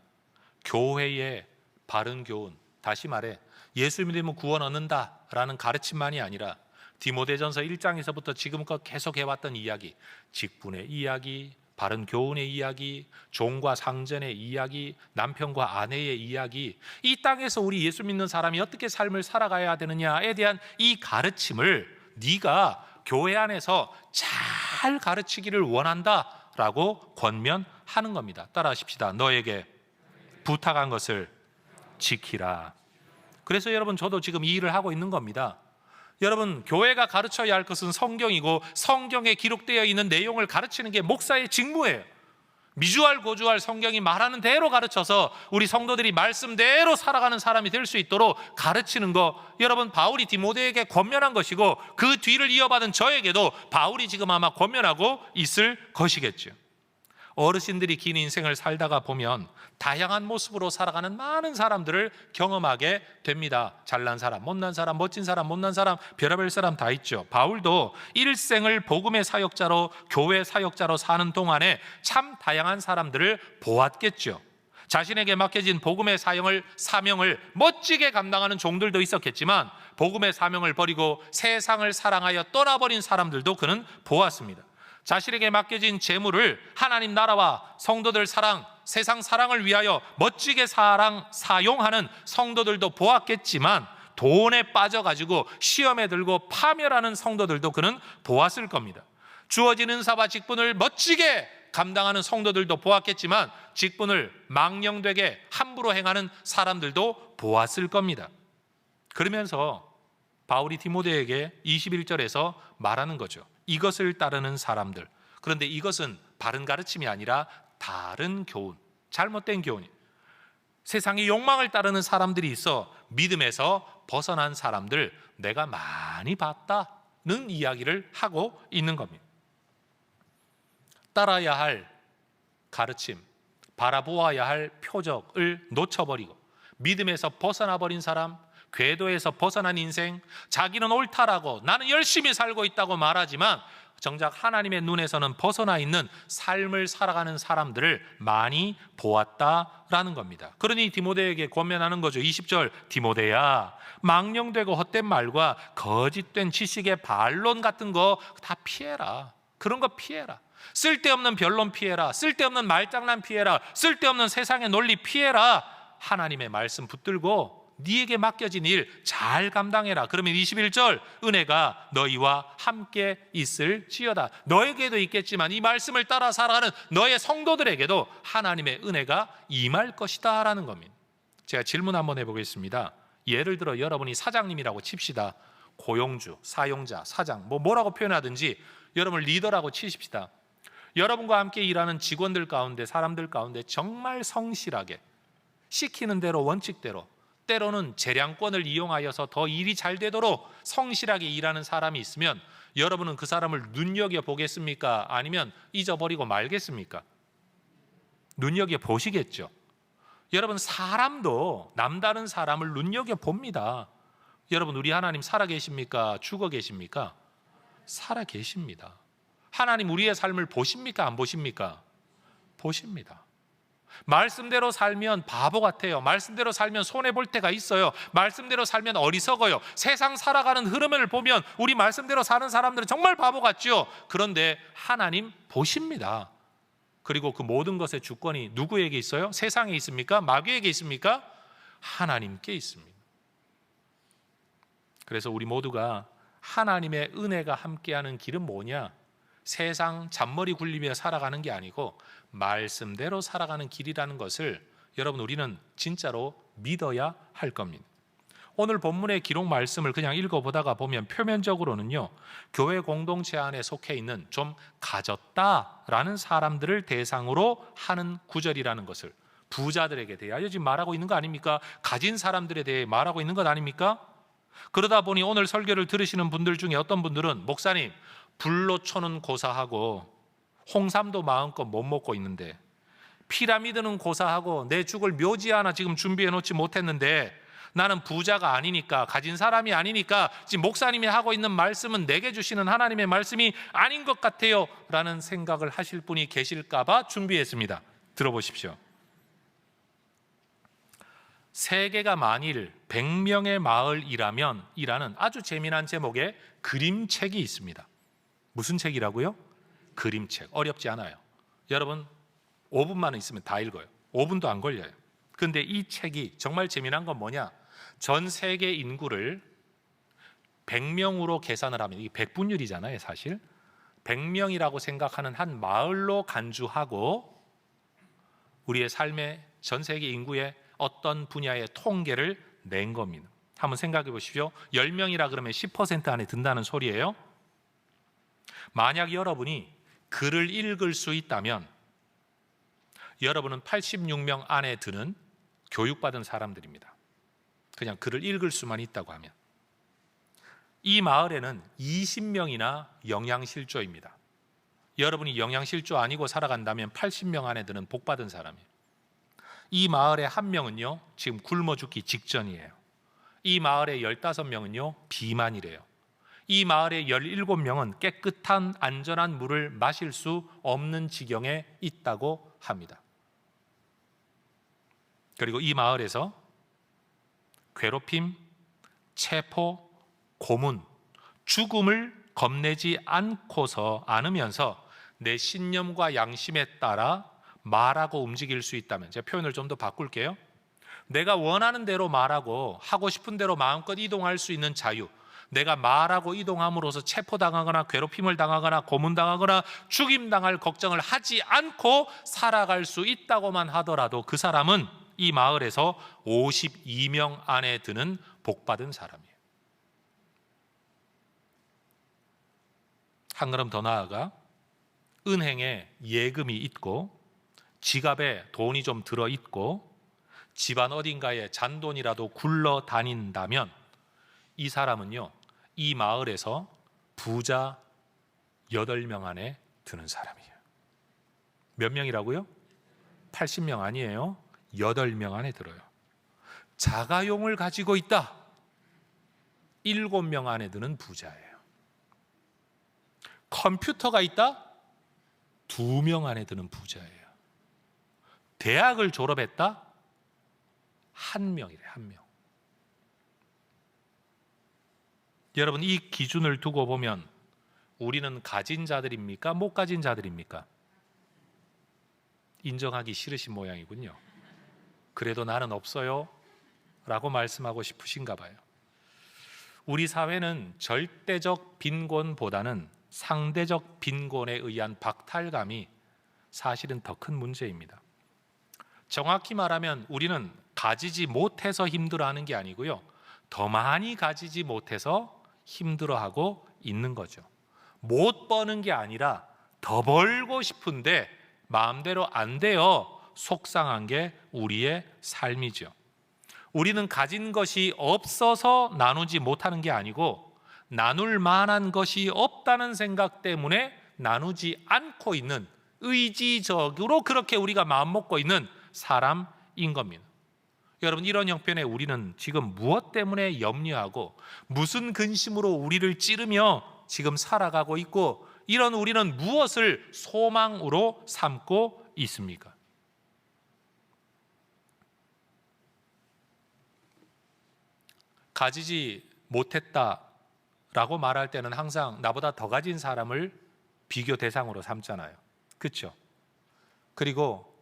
교회의 바른 교훈, 다시 말해 예수 믿으면 구원 얻는다라는 가르침만이 아니라 디모데전서 1장에서부터 지금껏 계속 해왔던 이야기, 직분의 이야기, 바른 교훈의 이야기, 종과 상전의 이야기, 남편과 아내의 이야기, 이 땅에서 우리 예수 믿는 사람이 어떻게 삶을 살아가야 되느냐에 대한 이 가르침을 네가 교회 안에서 잘 가르치기를 원한다라고 권면하는 겁니다. 따라하십시다. 너에게 부탁한 것을 지키라. 그래서 여러분, 저도 지금 이 일을 하고 있는 겁니다. 여러분, 교회가 가르쳐야 할 것은 성경이고, 성경에 기록되어 있는 내용을 가르치는 게 목사의 직무예요. 미주알 고주알 성경이 말하는 대로 가르쳐서 우리 성도들이 말씀대로 살아가는 사람이 될 수 있도록 가르치는 거, 여러분 바울이 디모데에게 권면한 것이고, 그 뒤를 이어받은 저에게도 바울이 지금 아마 권면하고 있을 것이겠죠. 어르신들이 긴 인생을 살다가 보면 다양한 모습으로 살아가는 많은 사람들을 경험하게 됩니다. 잘난 사람, 못난 사람, 멋진 사람, 못난 사람, 별의별 사람 다 있죠. 바울도 일생을 복음의 사역자로, 교회 사역자로 사는 동안에 참 다양한 사람들을 보았겠죠. 자신에게 맡겨진 복음의 사명을 멋지게 감당하는 종들도 있었겠지만, 복음의 사명을 버리고 세상을 사랑하여 떠나버린 사람들도 그는 보았습니다. 자신에게 맡겨진 재물을 하나님 나라와 성도들 사랑, 세상 사랑을 위하여 멋지게 사용하는 성도들도 보았겠지만, 돈에 빠져가지고 시험에 들고 파멸하는 성도들도 그는 보았을 겁니다. 주어진 은사와 직분을 멋지게 감당하는 성도들도 보았겠지만, 직분을 망령되게 함부로 행하는 사람들도 보았을 겁니다. 그러면서 바울이 디모데에게 21절에서 말하는 거죠. 이것을 따르는 사람들. 그런데 이것은 바른 가르침이 아니라 다른 교훈, 잘못된 교훈이에요. 세상의 욕망을 따르는 사람들이 있어 믿음에서 벗어난 사람들 내가 많이 봤다는 이야기를 하고 있는 겁니다. 따라야 할 가르침, 바라보아야 할 표적을 놓쳐버리고 믿음에서 벗어나 버린 사람, 궤도에서 벗어난 인생, 자기는 옳다라고 나는 열심히 살고 있다고 말하지만 정작 하나님의 눈에서는 벗어나 있는 삶을 살아가는 사람들을 많이 보았다라는 겁니다. 그러니 디모데에게 권면하는 거죠. 20절, 디모데야, 망령되고 헛된 말과 거짓된 지식의 반론 같은 거 다 피해라. 그런 거 피해라. 쓸데없는 변론 피해라. 쓸데없는 말장난 피해라. 쓸데없는 세상의 논리 피해라. 하나님의 말씀 붙들고 네게 맡겨진 일 잘 감당해라. 그러면 21절, 은혜가 너희와 함께 있을지어다. 너에게도 있겠지만 이 말씀을 따라 살아가는 너의 성도들에게도 하나님의 은혜가 임할 것이다 라는 겁니다. 제가 질문 한번 해보겠습니다. 예를 들어 여러분이 사장님이라고 칩시다. 고용주, 사용자, 사장 뭐라고 표현하든지 여러분을 리더라고 치십시다. 여러분과 함께 일하는 직원들 가운데, 사람들 가운데 정말 성실하게 시키는 대로, 원칙대로, 때로는 재량권을 이용하여서 더 일이 잘 되도록 성실하게 일하는 사람이 있으면 여러분은 그 사람을 눈여겨보겠습니까? 아니면 잊어버리고 말겠습니까? 눈여겨보시겠죠. 여러분, 사람도 남다른 사람을 눈여겨봅니다. 여러분, 우리 하나님 살아계십니까? 죽어 계십니까? 살아계십니다. 하나님 우리의 삶을 보십니까? 안 보십니까? 보십니다. 말씀대로 살면 바보 같아요. 말씀대로 살면 손해볼 때가 있어요. 말씀대로 살면 어리석어요. 세상 살아가는 흐름을 보면 우리 말씀대로 사는 사람들은 정말 바보 같죠. 그런데 하나님 보십니다. 그리고 그 모든 것의 주권이 누구에게 있어요? 세상에 있습니까? 마귀에게 있습니까? 하나님께 있습니다. 그래서 우리 모두가 하나님의 은혜가 함께하는 길은 뭐냐? 세상 잔머리 굴리며 살아가는 게 아니고 말씀대로 살아가는 길이라는 것을 여러분 우리는 진짜로 믿어야 할 겁니다. 오늘 본문의 기록 말씀을 그냥 읽어보다가 보면 표면적으로는요, 교회 공동체 안에 속해 있는 좀 가졌다라는 사람들을 대상으로 하는 구절이라는 것을 부자들에게 대하여 지금 말하고 있는 거 아닙니까? 가진 사람들에 대해 말하고 있는 것 아닙니까? 그러다 보니 오늘 설교를 들으시는 분들 중에 어떤 분들은 목사님, 불로초는 고사하고 홍삼도 마음껏 못 먹고 있는데, 피라미드는 고사하고 내 죽을 묘지 하나 지금 준비해 놓지 못했는데, 나는 부자가 아니니까, 가진 사람이 아니니까 지금 목사님이 하고 있는 말씀은 내게 주시는 하나님의 말씀이 아닌 것 같아요 라는 생각을 하실 분이 계실까 봐 준비했습니다. 들어보십시오. 세계가 만일 100명의 마을이라면 이라는 아주 재미난 제목의 그림책이 있습니다. 무슨 책이라고요? 그림책. 어렵지 않아요. 여러분 5분만 있으면 다 읽어요. 5분도 안 걸려요. 그런데 이 책이 정말 재미난 건 뭐냐? 전 세계 인구를 100명으로 계산을 하면, 이게 100분율이잖아요 사실. 100명이라고 생각하는 한 마을로 간주하고 우리의 삶의 전 세계 인구의 어떤 분야의 통계를 낸 겁니다. 한번 생각해 보십시오. 10명이라 그러면 10% 안에 든다는 소리예요. 만약 여러분이 글을 읽을 수 있다면 여러분은 86명 안에 드는 교육받은 사람들입니다. 그냥 글을 읽을 수만 있다고 하면. 이 마을에는 20명이나 영양실조입니다. 여러분이 영양실조 아니고 살아간다면 80명 안에 드는 복받은 사람이에요. 이 마을의 한 명은요 지금 굶어 죽기 직전이에요. 이 마을의 15명은요 비만이래요. 이 마을의 17명은 깨끗한 안전한 물을 마실 수 없는 지경에 있다고 합니다. 그리고 이 마을에서 괴롭힘, 체포, 고문, 죽음을 겁내지 않으면서 내 신념과 양심에 따라 말하고 움직일 수 있다면, 제가 표현을 좀 더 바꿀게요. 내가 원하는 대로 말하고 하고 싶은 대로 마음껏 이동할 수 있는 자유, 내가 말하고 이동함으로써 체포당하거나 괴롭힘을 당하거나 고문당하거나 죽임당할 걱정을 하지 않고 살아갈 수 있다고만 하더라도 그 사람은 이 마을에서 52명 안에 드는 복받은 사람이에요. 한 걸음 더 나아가 은행에 예금이 있고 지갑에 돈이 좀 들어있고 집안 어딘가에 잔돈이라도 굴러다닌다면 이 사람은요, 이 마을에서 부자 8명 안에 드는 사람이에요. 몇 명이라고요? 80명 아니에요. 8명 안에 들어요. 자가용을 가지고 있다. 7명 안에 드는 부자예요. 컴퓨터가 있다. 2명 안에 드는 부자예요. 대학을 졸업했다. 1명이래, 1명. 여러분, 이 기준을 두고 보면 우리는 가진 자들입니까? 못 가진 자들입니까? 인정하기 싫으신 모양이군요. 그래도 나는 없어요 라고 말씀하고 싶으신가 봐요. 우리 사회는 절대적 빈곤보다는 상대적 빈곤에 의한 박탈감이 사실은 더 큰 문제입니다. 정확히 말하면 우리는 가지지 못해서 힘들어하는 게 아니고요, 더 많이 가지지 못해서 힘들어하고 있는 거죠. 못 버는 게 아니라 더 벌고 싶은데 마음대로 안 돼요. 속상한 게 우리의 삶이죠. 우리는 가진 것이 없어서 나누지 못하는 게 아니고 나눌 만한 것이 없다는 생각 때문에 나누지 않고 있는, 의지적으로 그렇게 우리가 마음먹고 있는 사람인 겁니다. 여러분, 이런 형편에 우리는 지금 무엇 때문에 염려하고 무슨 근심으로 우리를 찌르며 지금 살아가고 있고, 이런 우리는 무엇을 소망으로 삼고 있습니까? 가지지 못했다라고 말할 때는 항상 나보다 더 가진 사람을 비교 대상으로 삼잖아요. 그렇죠? 그리고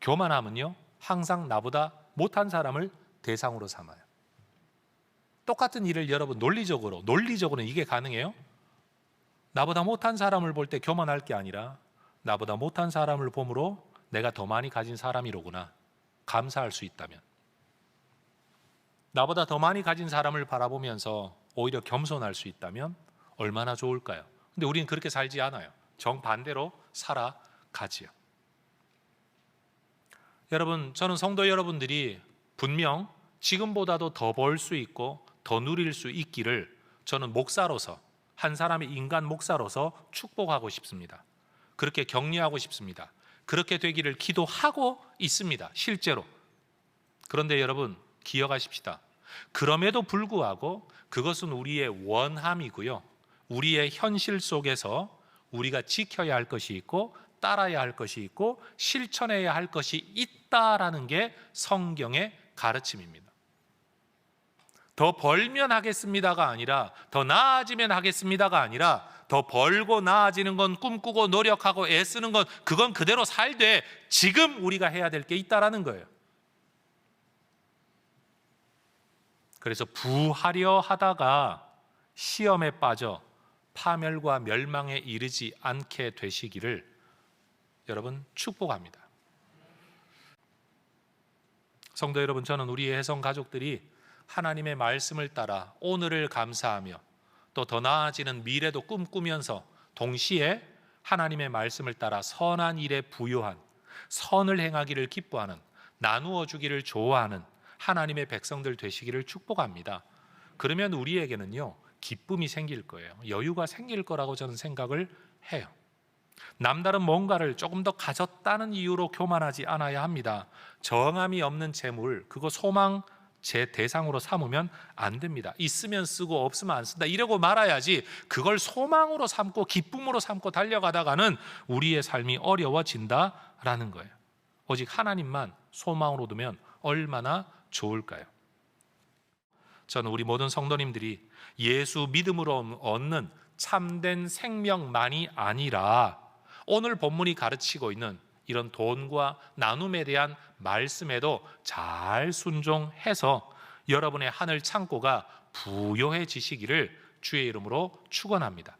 교만함은요, 항상 나보다 못한 사람을 대상으로 삼아요. 똑같은 일을 여러분 논리적으로는 이게 가능해요? 나보다 못한 사람을 볼 때 교만할 게 아니라 나보다 못한 사람을 봄으로 내가 더 많이 가진 사람이로구나 감사할 수 있다면, 나보다 더 많이 가진 사람을 바라보면서 오히려 겸손할 수 있다면 얼마나 좋을까요? 근데 우리는 그렇게 살지 않아요. 정반대로 살아가지요. 여러분, 저는 성도 여러분들이 분명 지금보다도 더 벌 수 있고 더 누릴 수 있기를 저는 목사로서, 한 사람의 인간 목사로서 축복하고 싶습니다. 그렇게 격려하고 싶습니다. 그렇게 되기를 기도하고 있습니다. 실제로. 그런데 여러분, 기억하십시다. 그럼에도 불구하고 그것은 우리의 원함이고요, 우리의 현실 속에서 우리가 지켜야 할 것이 있고 따라야 할 것이 있고 실천해야 할 것이 있다라는 게 성경의 가르침입니다. 더 벌면 하겠습니다가 아니라, 더 나아지면 하겠습니다가 아니라, 더 벌고 나아지는 건, 꿈꾸고 노력하고 애쓰는 건 그건 그대로 살되 지금 우리가 해야 될 게 있다라는 거예요. 그래서 부하려 하다가 시험에 빠져 파멸과 멸망에 이르지 않게 되시기를 여러분 축복합니다. 성도 여러분, 저는 우리의 혜성 가족들이 하나님의 말씀을 따라 오늘을 감사하며 또 더 나아지는 미래도 꿈꾸면서 동시에 하나님의 말씀을 따라 선한 일에 부요한, 선을 행하기를 기뻐하는, 나누어 주기를 좋아하는 하나님의 백성들 되시기를 축복합니다. 그러면 우리에게는요, 기쁨이 생길 거예요. 여유가 생길 거라고 저는 생각을 해요. 남다른 뭔가를 조금 더 가졌다는 이유로 교만하지 않아야 합니다. 정함이 없는 재물, 그거 소망 제 대상으로 삼으면 안 됩니다. 있으면 쓰고 없으면 안 쓴다 이러고 말아야지, 그걸 소망으로 삼고 기쁨으로 삼고 달려가다가는 우리의 삶이 어려워진다라는 거예요. 오직 하나님만 소망으로 두면 얼마나 좋을까요? 저는 우리 모든 성도님들이 예수 믿음으로 얻는 참된 생명만이 아니라 오늘 본문이 가르치고 있는 이런 돈과 나눔에 대한 말씀에도 잘 순종해서 여러분의 하늘 창고가 부요해지시기를 주의 이름으로 축원합니다.